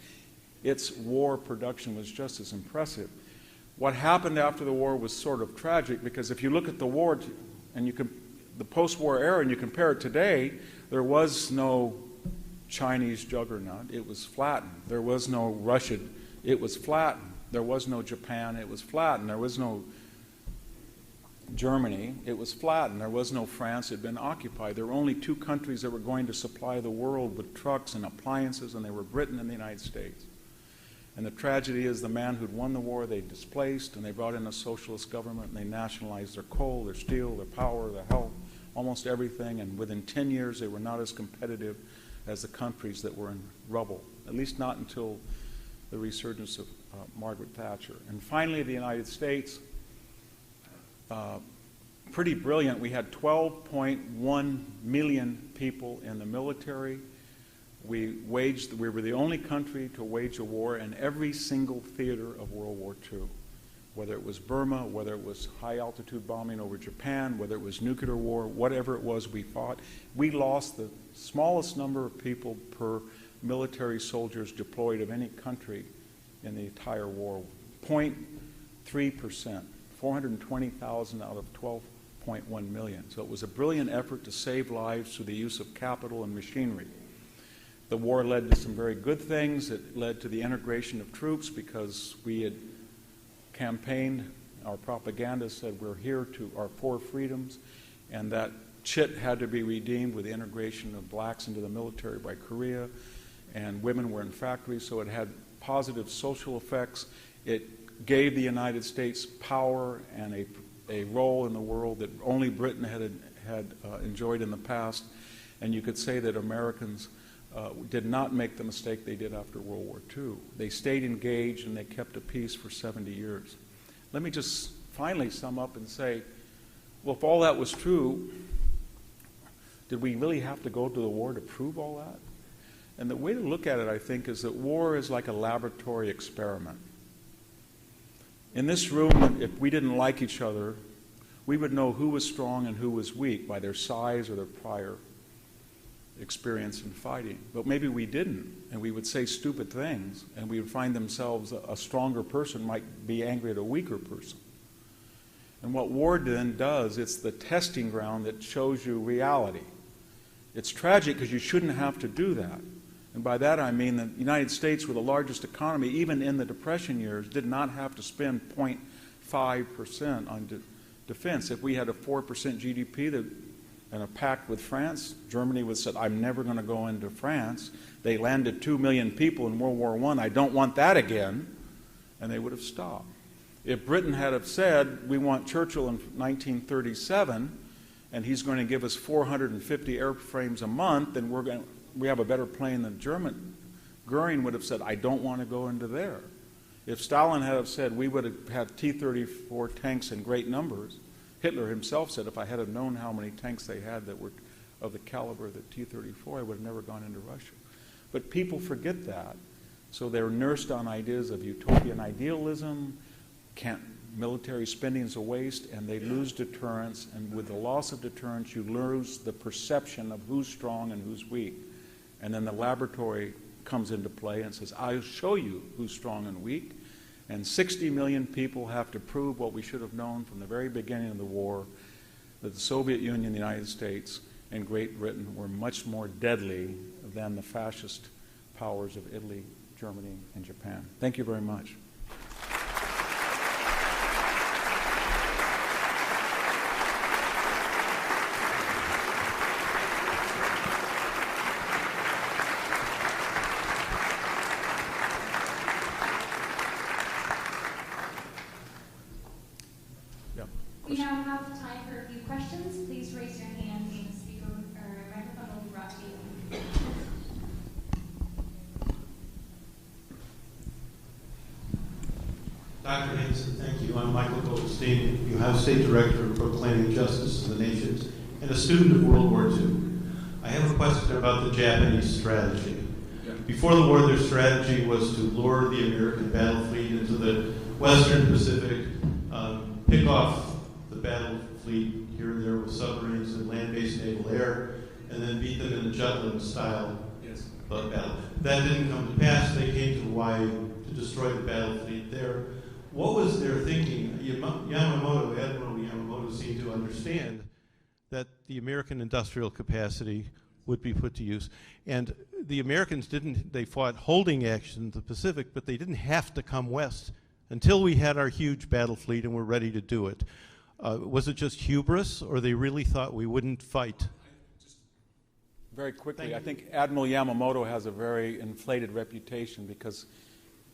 its war production was just as impressive. What happened after the war was sort of tragic, because if you look at the war and the post-war era and you compare it today, there was no Chinese juggernaut. It was flattened. There was no Russian. It was flattened. There was no Japan. It was flattened. There was no Germany. It was flattened. There was no France. It had been occupied. There were only 2 countries that were going to supply the world with trucks and appliances, and they were Britain and the United States. And the tragedy is the man who'd won the war, they displaced, and they brought in a socialist government, and they nationalized their coal, their steel, their power, their health, almost everything, and within 10 years they were not as competitive as the countries that were in rubble, at least not until the resurgence of Margaret Thatcher. And finally, the United States, pretty brilliant. We had 12.1 million people in the military. We were the only country to wage a war in every single theater of World War II, whether it was Burma, whether it was high-altitude bombing over Japan, whether it was nuclear war, whatever it was we fought. We lost the smallest number of people per military soldiers deployed of any country in the entire war, 0.3%, 420,000 out of 12.1 million. So it was a brilliant effort to save lives through the use of capital and machinery. The war led to some very good things. It led to the integration of troops because we had campaigned, our propaganda said we're here to our four freedoms, and that chit had to be redeemed with the integration of blacks into the military by Korea, and women were in factories, so it had positive social effects. It gave the United States power and a role in the world that only Britain had enjoyed in the past, and you could say that Americans did not make the mistake they did after World War II. They stayed engaged and they kept the peace for 70 years. Let me just finally sum up and say, well, if all that was true, did we really have to go to the war to prove all that? And the way to look at it, I think, is that war is like a laboratory experiment. In this room, if we didn't like each other, we would know who was strong and who was weak by their size or their prior experience in fighting. But maybe we didn't, and we would say stupid things, and we would find themselves a stronger person might be angry at a weaker person. And what war then does, it's the testing ground that shows you reality. It's tragic because you shouldn't have to do that. And by that I mean the United States, with the largest economy, even in the Depression years, did not have to spend 0.5% on defense. If we had a 4% GDP and a pact with France, Germany would have said, I'm never going to go into France. They landed 2 million people in World War I. I don't want that again. And they would have stopped. If Britain had have said, we want Churchill in 1937, and he's going to give us 450 airframes a month, then we have a better plane than German. Goering would have said, I don't want to go into there. If Stalin had have said, we would have had T-34 tanks in great numbers. Hitler himself said, if I had have known how many tanks they had that were of the caliber of the T-34, I would have never gone into Russia. But people forget that. So they're nursed on ideas of utopian idealism, military spending is a waste, and they lose deterrence. And with the loss of deterrence, you lose the perception of who's strong and who's weak. And then the laboratory comes into play and says, I'll show you who's strong and weak. And 60 million people have to prove what we should have known from the very beginning of the war, that the Soviet Union, the United States, and Great Britain were much more deadly than the fascist powers of Italy, Germany, and Japan. Thank you very much. We now have time for a few questions. Please raise your hand and the speaker or microphone will be brought to you. Dr. Hanson, thank you. I'm Michael Goldstein, Ohio State Director of Proclaiming Justice of the Nations and a student of World War II. I have a question about the Japanese strategy. Before the war, their strategy was to lure the American battle fleet into the Western Pacific, pick off the battle fleet here and there with submarines and land-based naval air, and then beat them in a Jutland-style battle. That didn't come to pass. They came to Hawaii to destroy the battle fleet there. What was their thinking? Admiral Yamamoto seemed to understand that the American industrial capacity would be put to use. And the Americans they fought holding action in the Pacific, but they didn't have to come west until we had our huge battle fleet and were ready to do it. Was it just hubris, or they really thought we wouldn't fight? Very quickly, I think Admiral Yamamoto has a very inflated reputation because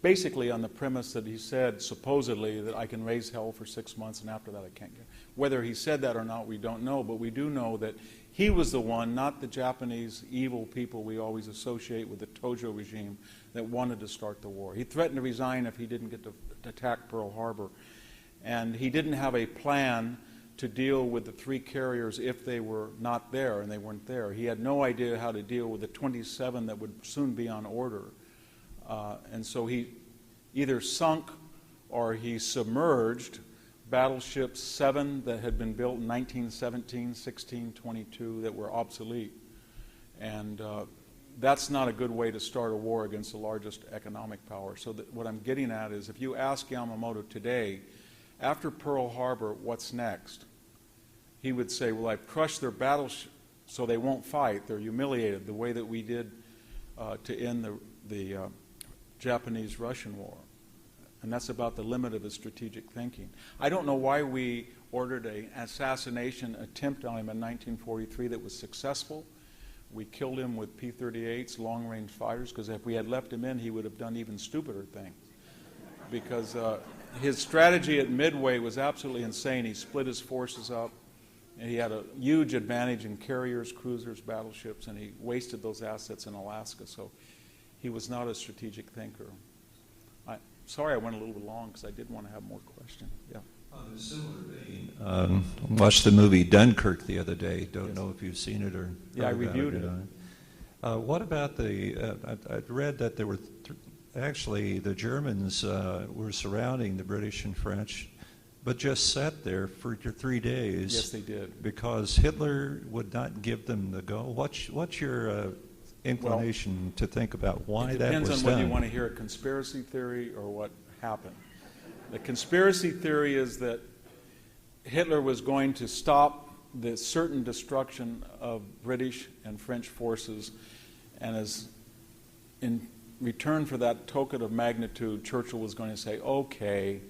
basically on the premise that he said, supposedly, that I can raise hell for 6 months and after that I can't get. Whether he said that or not, we don't know, but we do know that He was the one, not the Japanese evil people we always associate with the Tojo regime, that wanted to start the war. He threatened to resign if he didn't get to attack Pearl Harbor. And he didn't have a plan to deal with the 3 carriers if they were not there, and they weren't there. He had no idea how to deal with the 27 that would soon be on order. And so he either sunk or he submerged battleships, 7 that had been built in 1917, 16, 22 that were obsolete. And that's not a good way to start a war against the largest economic power. So what I'm getting at is, if you ask Yamamoto today, after Pearl Harbor, what's next? He would say, well, I've crushed their battleships so they won't fight. They're humiliated the way that we did to end the Japanese-Russian war. And that's about the limit of his strategic thinking. I don't know why we ordered an assassination attempt on him in 1943 that was successful. We killed him with P-38s, long-range fighters, because if we had left him in, he would have done even stupider things. Because his strategy at Midway was absolutely insane. He split his forces up, and he had a huge advantage in carriers, cruisers, battleships, and he wasted those assets in Alaska. So he was not a strategic thinker. Sorry I went a little bit long because I did want to have more questions. Yeah. In a similar vein, watched the movie Dunkirk the other day. Don't know if you've seen it or. Yeah, I reviewed it. What about the? I'd read that there were actually the Germans were surrounding the British and French, but just sat there for 3 days. Yes, they did. Because Hitler would not give them the go. What's your inclination to think about why that was done? It depends on whether you want to hear a conspiracy theory or what happened. The conspiracy theory is that Hitler was going to stop the certain destruction of British and French forces, and as in return for that token of magnitude, Churchill was going to say, okay,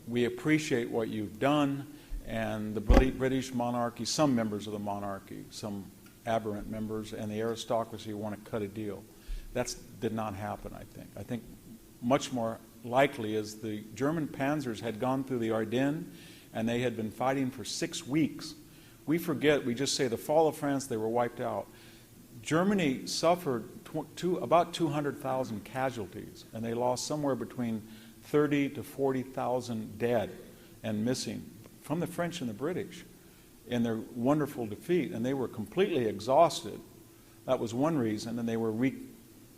we appreciate what you've done, and the British monarchy, some members of the monarchy, some aberrant members, and the aristocracy want to cut a deal. That did not happen, I think. I think much more likely is the German panzers had gone through the Ardennes, and they had been fighting for 6 weeks. We forget, we just say the fall of France, they were wiped out. Germany suffered about 200,000 casualties, and they lost somewhere between 30 to 40,000 dead and missing from the French and the British in their wonderful defeat, and they were completely exhausted. That was one reason, and they were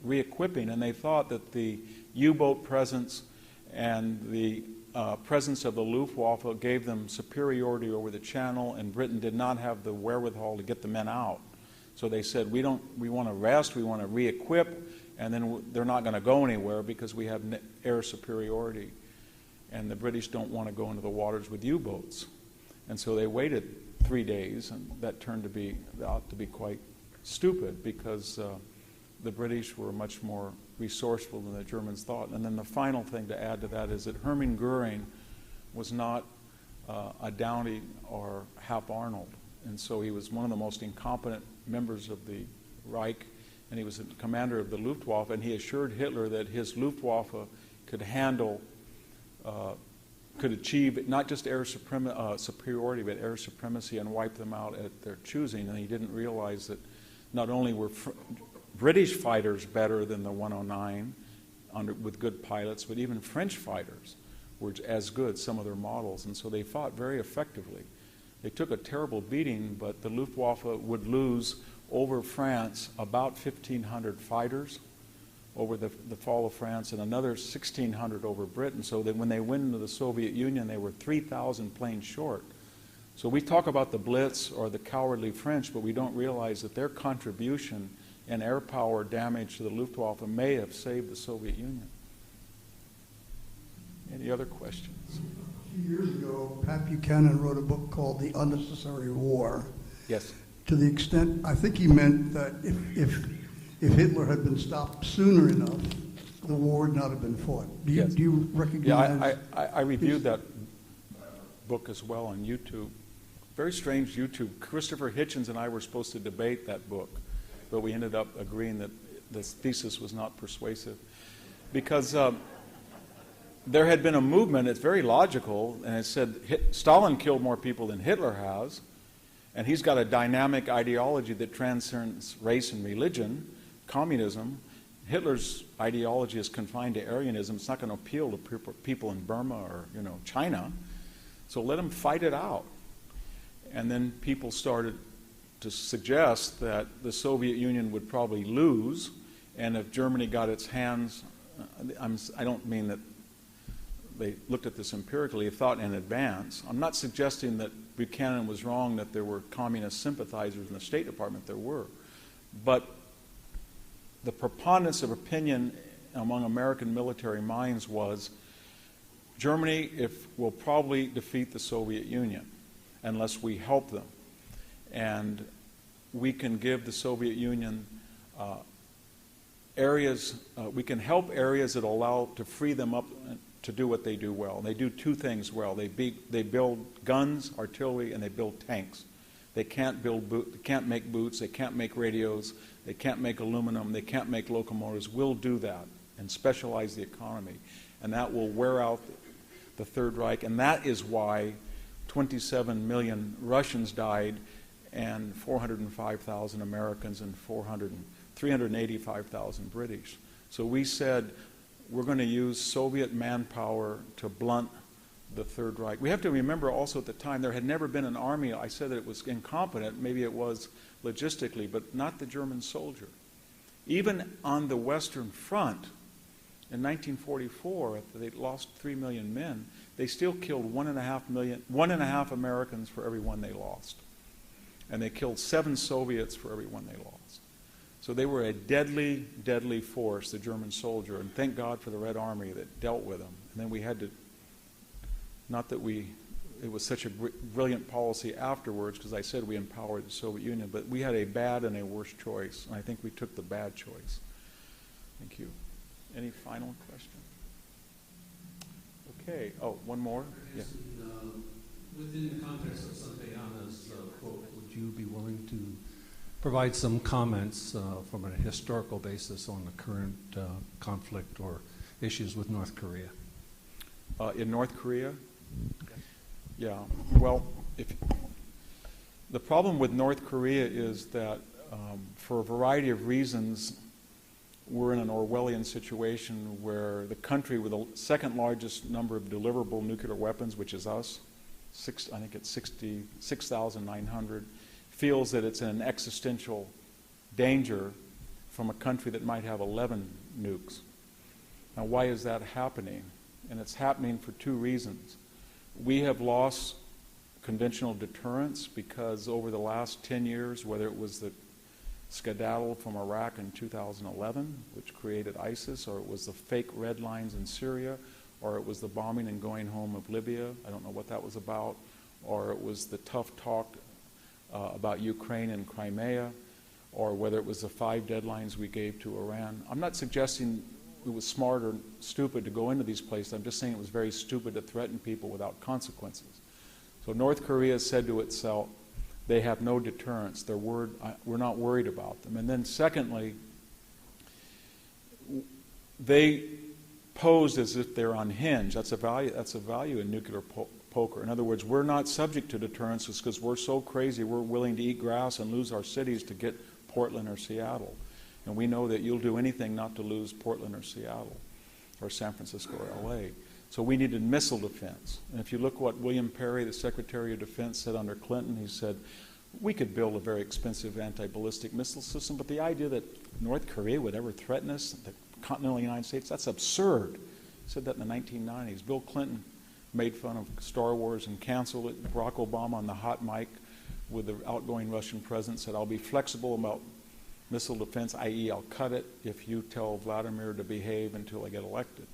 re-equipping, and they thought that the U-boat presence and the presence of the Luftwaffe gave them superiority over the Channel, and Britain did not have the wherewithal to get the men out. So they said, we want to rest, we want to re-equip, and then they're not going to go anywhere because we have air superiority. And the British don't want to go into the waters with U-boats. And so they waited 3 days, and that turned out to be quite stupid because the British were much more resourceful than the Germans thought. And then the final thing to add to that is that Hermann Goering was not a Downey or Hap Arnold. And so he was one of the most incompetent members of the Reich, and he was the commander of the Luftwaffe, and he assured Hitler that his Luftwaffe could handle, could achieve not just air superiority, but air supremacy and wipe them out at their choosing. And he didn't realize that not only were British fighters better than the 109 with good pilots, but even French fighters were as good, some of their models. And so they fought very effectively. They took a terrible beating, but the Luftwaffe would lose over France about 1,500 fighters over the fall of France and another 1,600 over Britain, so that when they went into the Soviet Union, they were 3,000 planes short. So we talk about the Blitz or the cowardly French, but we don't realize that their contribution in air power damage to the Luftwaffe may have saved the Soviet Union. Any other questions? A few years ago, Pat Buchanan wrote a book called The Unnecessary War. Yes. To the extent, I think he meant that if Hitler had been stopped sooner enough, the war would not have been fought. Do you recognize? Yeah, I reviewed that book as well on YouTube. Very strange YouTube. Christopher Hitchens and I were supposed to debate that book, but we ended up agreeing that this thesis was not persuasive. Because there had been a movement, it's very logical, and it said Stalin killed more people than Hitler has, And he's got a dynamic ideology that transcends race and religion, communism. Hitler's ideology is confined to Aryanism. It's not going to appeal to people in Burma or China. So let him fight it out. And then people started to suggest that the Soviet Union would probably lose, and if Germany got its hands, I don't mean that they looked at this empirically, they thought in advance. I'm not suggesting that Buchanan was wrong, that there were communist sympathizers in the State Department. There were. But the preponderance of opinion among American military minds was Germany will probably defeat the Soviet Union unless we help them. And we can give the Soviet Union areas, we can help areas that allow to free them up to do what they do well. And they do two things well. They build guns, artillery, and they build tanks. They can't make boots, they can't make radios, they can't make aluminum, they can't make locomotives. We'll do that and specialize the economy. And that will wear out the Third Reich. And that is why 27 million Russians died and 405,000 Americans and 385,000 British. So we said we're going to use Soviet manpower to blunt the Third Reich. We have to remember also at the time there had never been an army. I said that it was incompetent. Maybe it was logistically, but not the German soldier. Even on the Western Front in 1944, after they lost 3 million men, they still killed 1.5 Americans for every one they lost. And they killed 7 Soviets for every one they lost. So they were a deadly, deadly force, the German soldier, and thank God for the Red Army that dealt with them. And then we had to, not that it was such a brilliant policy afterwards, because I said we empowered the Soviet Union, but we had a bad and a worse choice, and I think we took the bad choice. Thank you. Any final question? Okay. Oh, one more? Yeah. Within the context of Santayana's quote, would you be willing to provide some comments from a historical basis on the current conflict or issues with North Korea? In North Korea? Yeah. Well, the problem with North Korea is that for a variety of reasons, we're in an Orwellian situation where the country with the second largest number of deliverable nuclear weapons, which is us, I think it's 6,900, feels that it's in an existential danger from a country that might have 11 nukes. Now, why is that happening? And it's happening for 2 reasons. We have lost conventional deterrence because over the last 10 years, whether it was the skedaddle from Iraq in 2011, which created ISIS, or it was the fake red lines in Syria, or it was the bombing and going home of Libya, I don't know what that was about, or it was the tough talk about Ukraine and Crimea, or whether it was the 5 deadlines we gave to Iran. I'm not suggesting it was smart or stupid to go into these places. I'm just saying it was very stupid to threaten people without consequences. So North Korea said to itself, they have no deterrence. We're not worried about them. And then secondly, they posed as if they're unhinged. That's a value in nuclear poker. In other words, we're not subject to deterrence because we're so crazy we're willing to eat grass and lose our cities to get Portland or Seattle. And we know that you'll do anything not to lose Portland or Seattle or San Francisco or LA. So we needed missile defense. And if you look what William Perry, the Secretary of Defense, said under Clinton, he said, we could build a very expensive anti-ballistic missile system, but the idea that North Korea would ever threaten us, the continental United States, that's absurd. He said that in the 1990s. Bill Clinton made fun of Star Wars and canceled it. Barack Obama on the hot mic with the outgoing Russian president said, I'll be flexible about missile defense, i.e. I'll cut it if you tell Vladimir to behave until I get elected.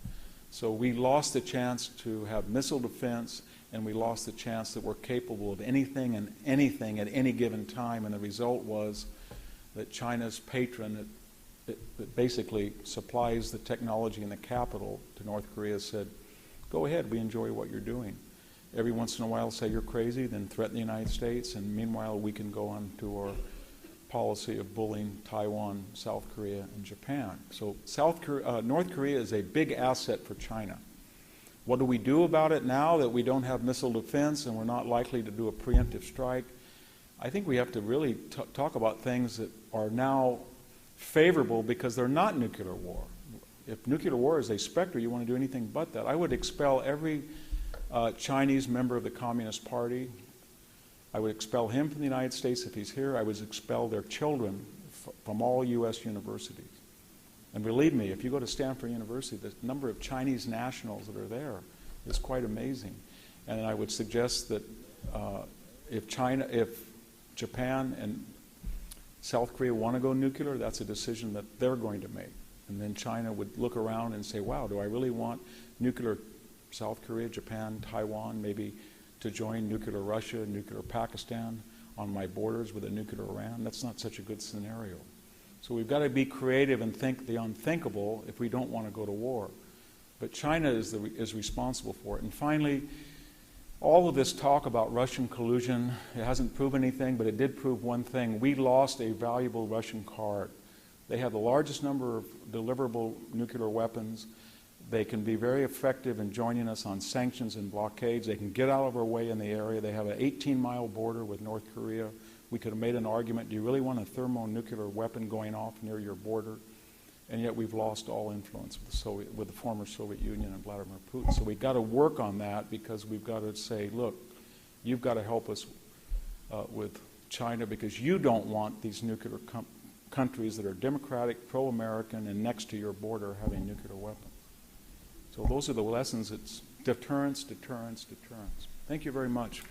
So we lost the chance to have missile defense, and we lost the chance that we're capable of anything and anything at any given time, and the result was that China's patron that basically supplies the technology and the capital to North Korea said, go ahead, we enjoy what you're doing. Every once in a while say you're crazy, then threaten the United States, and meanwhile we can go on to our policy of bullying Taiwan, South Korea, and Japan. So North Korea is a big asset for China. What do we do about it now that we don't have missile defense and we're not likely to do a preemptive strike? I think we have to really talk about things that are now favorable because they're not nuclear war. If nuclear war is a specter, you want to do anything but that. I would expel every Chinese member of the Communist Party. I would expel him from the United States if he's here. I would expel their children from all U.S. universities. And believe me, if you go to Stanford University, the number of Chinese nationals that are there is quite amazing. And I would suggest that if Japan and South Korea want to go nuclear, that's a decision that they're going to make. And then China would look around and say, wow, do I really want nuclear South Korea, Japan, Taiwan, maybe to join nuclear Russia, nuclear Pakistan on my borders with a nuclear Iran? That's not such a good scenario. So we've got to be creative and think the unthinkable if we don't want to go to war. But China is responsible for it. And finally, all of this talk about Russian collusion, it hasn't proven anything, but it did prove one thing. We lost a valuable Russian card. They have the largest number of deliverable nuclear weapons. They can be very effective in joining us on sanctions and blockades. They can get out of our way in the area. They have an 18-mile border with North Korea. We could have made an argument, do you really want a thermonuclear weapon going off near your border? And yet we've lost all influence with the former Soviet Union and Vladimir Putin. So we've got to work on that because we've got to say, look, you've got to help us with China because you don't want these nuclear countries that are democratic, pro-American, and next to your border having nuclear weapons. So those are the lessons. It's deterrence, deterrence, deterrence. Thank you very much.